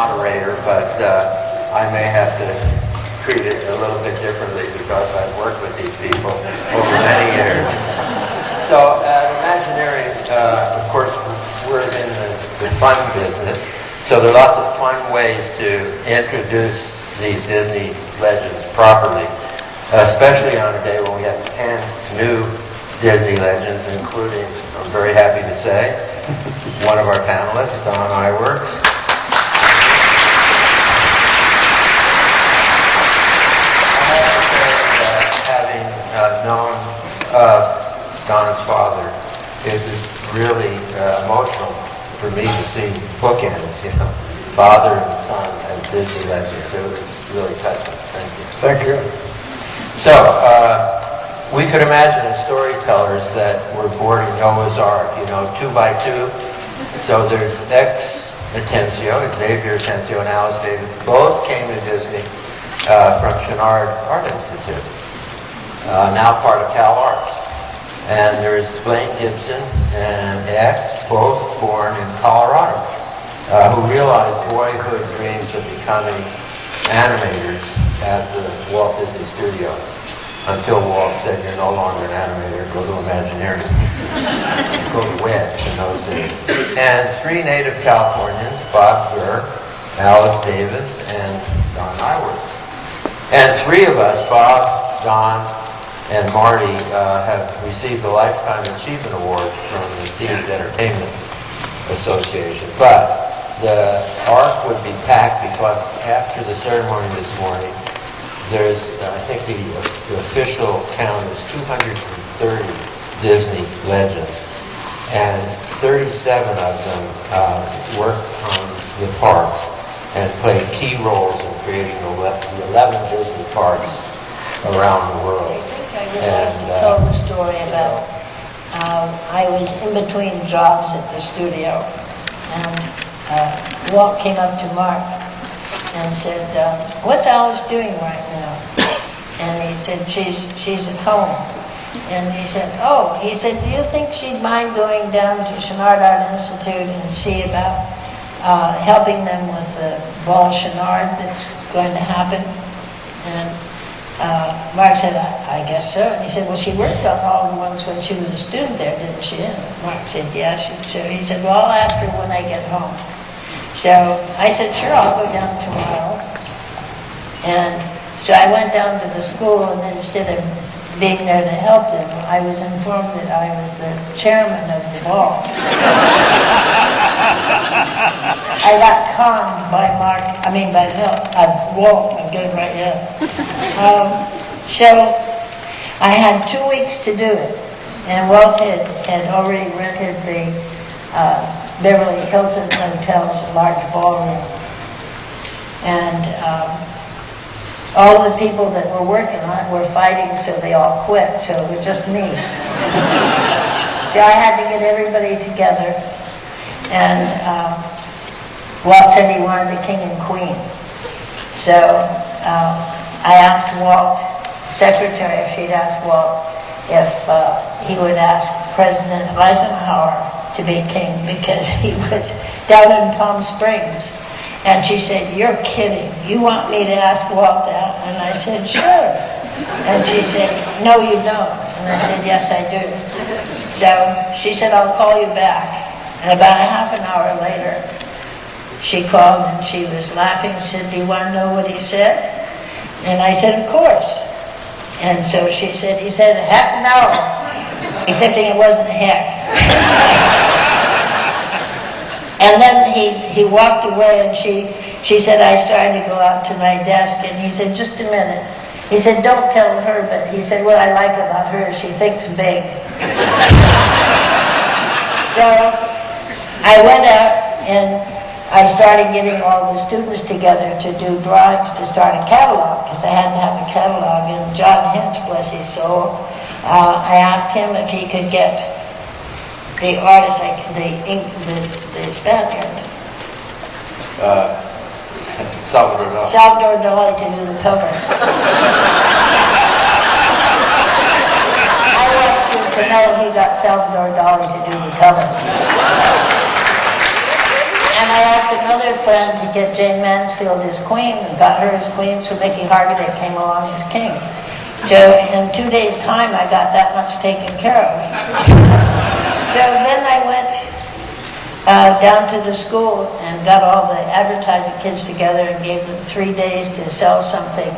moderator, but I may have to treat it a little bit differently because I've worked with these people over many years. So Imaginary, of course, we're in the fun business, so there are lots of fun ways to introduce these Disney legends properly, especially on a day when we have 10 new Disney legends, including, I'm very happy to say, one of our panelists, Don Iwerks. I have to say that having known Don's father, it was really emotional for me to see bookends, father and son as Disney legends. It was really touching. Thank you. Thank you. So, we could imagine as storytellers that we're boarding Noah's Ark, 2 by 2. So there's Xavier Atencio and Alice Davis. Both came to Disney from Chouinard Art Institute, now part of Cal Arts. And there's Blaine Gibson and X, both born in Colorado, who realized boyhood dreams of becoming animators at the Walt Disney Studios. Until Walt said, "You're no longer an animator, go to Imagineering." Go to WED in those days. And 3 native Californians, Bob Gurr, Alice Davis, and Don Iwerks. And 3 of us, Bob, Don, and Marty, have received the Lifetime Achievement Award from the Theater Entertainment Association. But the Ark would be packed because after the ceremony this morning, there's, I think the official count is 230 Disney legends, and 37 of them worked on the parks and played key roles in creating the 11 Disney parks around the world. I think I would like to tell the story about I was in between jobs at the studio, and Walt came up to Mark and said, "What's Alice doing right now?" And he said, she's at home. And he said, do you think she'd mind going down to Chouinard Art Institute and see about helping them with the ball Chouinard that's going to happen? And Mark said, I guess so. And he said, well, she worked on all the ones when she was a student there, didn't she? And Mark said, yes. And so he said, well, I'll ask her when I get home. So I said, sure, I'll go down tomorrow. And so I went down to the school, and instead of being there to help them, I was informed that I was the chairman of the ball. I got conned by Walt. I'm getting right, yeah. So I had 2 weeks to do it, and Walt had already rented the Beverly Hilton Hotel's large ballroom. And all of the people that were working on it were fighting, so they all quit, so it was just me. So I had to get everybody together, and Walt said he wanted a king and queen. So I asked Walt, secretary, if she'd ask Walt if he would ask President Eisenhower to be king, because he was down in Palm Springs. And she said, you're kidding. You want me to ask Walt that? And I said, sure. And she said, no, you don't. And I said, yes, I do. So she said, I'll call you back. And about a half an hour later, she called and she was laughing. She said, do you want to know what he said? And I said, of course. And so she said, he said, heck no. Excepting it wasn't heck. And then he walked away, and she said, I started to go out to my desk, and he said, just a minute. He said, don't tell her, but he said, what I like about her is she thinks big. So I went out, and I started getting all the students together to do drawings to start a catalog, because I had to have a catalog. And John Hintz, bless his soul, I asked him if he could get the artist, the Spaniard, Salvador Dali, to do the cover. I want you to know he got Salvador Dali to do the cover. And I asked another another friend to get Jane Mansfield as queen, and got her as queen, so Mickey Hargitay came along as king. So in 2 days' time, I got that much taken care of. So then I went down to the school and got all the advertising kids together and gave them 3 days to sell something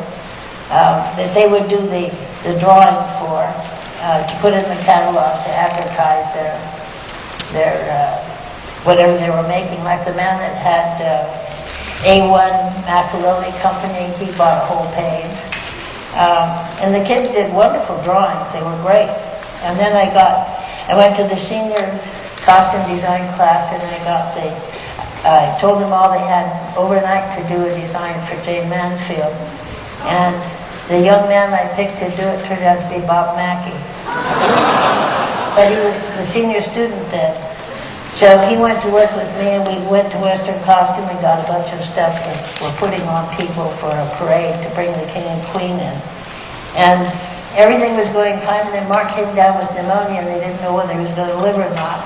that they would do the drawing for, to put in the catalog to advertise their whatever they were making. Like the man that had A1 Macaroni Company, he bought a whole page. And the kids did wonderful drawings. They were great. And then I went to the senior costume design class, and I told them all they had overnight to do a design for Jane Mansfield. And the young man I picked to do it turned out to be Bob Mackey. But he was the senior student then. So he went to work with me, and we went to Western Costume and got a bunch of stuff that we're putting on people for a parade to bring the king and queen in. And everything was going fine, and then Mark came down with pneumonia, and they didn't know whether he was going to live or not.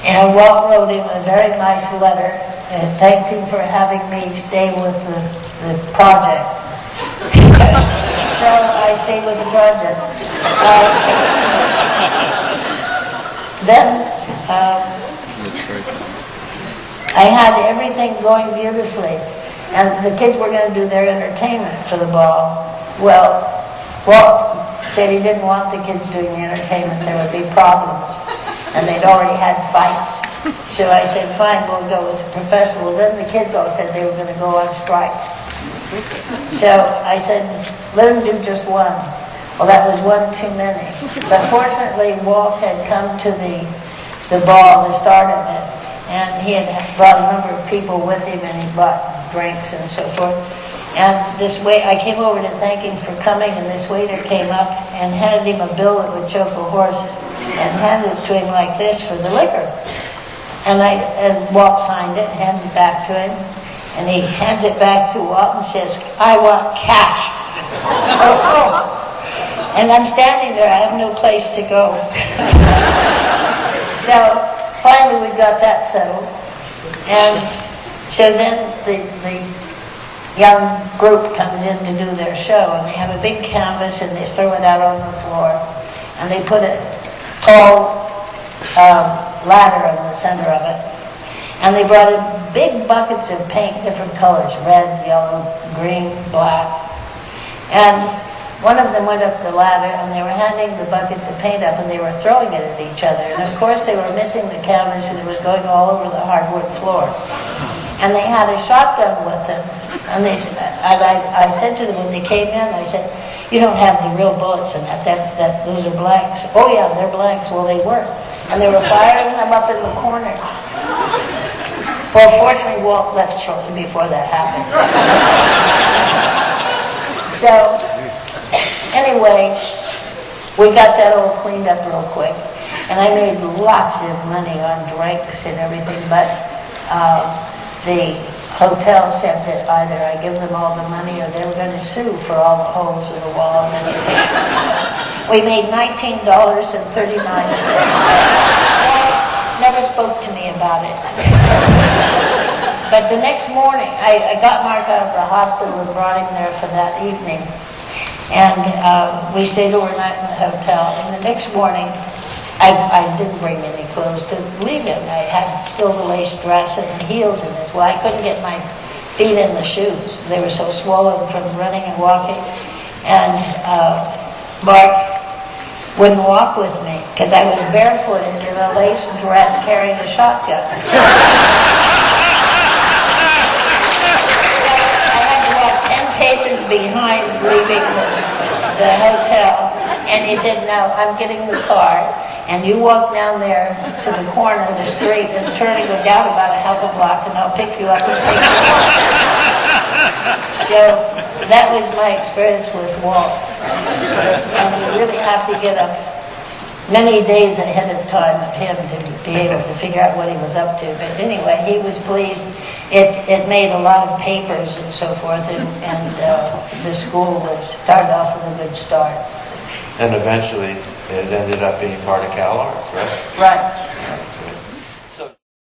And Walt wrote him a very nice letter and thanked him for having me stay with the project. So I stayed with the project. Then I had everything going beautifully, and the kids were going to do their entertainment for the ball. Well, Walt said he didn't want the kids doing the entertainment. There would be problems, and they'd already had fights. So I said, fine, we'll go with the professional. Well, then the kids all said they were going to go on strike. So I said, let them do just one. Well, that was one too many. But fortunately, Walt had come to the ball, the start of it, and he had brought a number of people with him, and he bought drinks and so forth. And I came over to thank him for coming, and this waiter came up and handed him a bill that would choke a horse, and handed it to him like this for the liquor. And Walt signed it, handed it back to him, and he hands it back to Walt and says, I want cash. Oh. And I'm standing there, I have no place to go. So finally we got that settled. And so then the young group comes in to do their show, and they have a big canvas, and they throw it out on the floor, and they put a tall ladder in the center of it, and they brought in big buckets of paint, different colors, red, yellow, green, black, and one of them went up the ladder, and they were handing the buckets of paint up, and they were throwing it at each other, and of course they were missing the canvas, and it was going all over the hardwood floor. And they had a shotgun with them, and I said to them when they came in, I said, you don't have the real bullets in that, those are blanks. Oh yeah, they're blanks. Well, they weren't. And they were firing them up in the corners. Well, fortunately, Walt left shortly before that happened. So, anyway, we got that all cleaned up real quick, and I made lots of money on drinks and everything, but the hotel said that either I give them all the money or they were going to sue for all the holes in the walls. And we made $19.39. Never spoke to me about it. But the next morning, I got Mark out of the hospital and brought him there for that evening. And we stayed overnight in the hotel. And the next morning, I didn't bring any clothes to leave him. I had still the lace dress and the heels in it. Well, I couldn't get my feet in the shoes. They were so swollen from running and walking. And Mark wouldn't walk with me because I was barefooted in a lace dress carrying a shotgun. So I had to walk 10 paces behind leaving the hotel. And he said, no, I'm getting the car. And you walk down there to the corner of the street and turn and go down about a half a block, and I'll pick you up and take you home. So that was my experience with Walt. And you really have to get up many days ahead of time of him to be able to figure out what he was up to. But anyway, he was pleased. It made a lot of papers and so forth, and the school started off with a good start. And eventually, it ended up being part of CalArts, right? Right.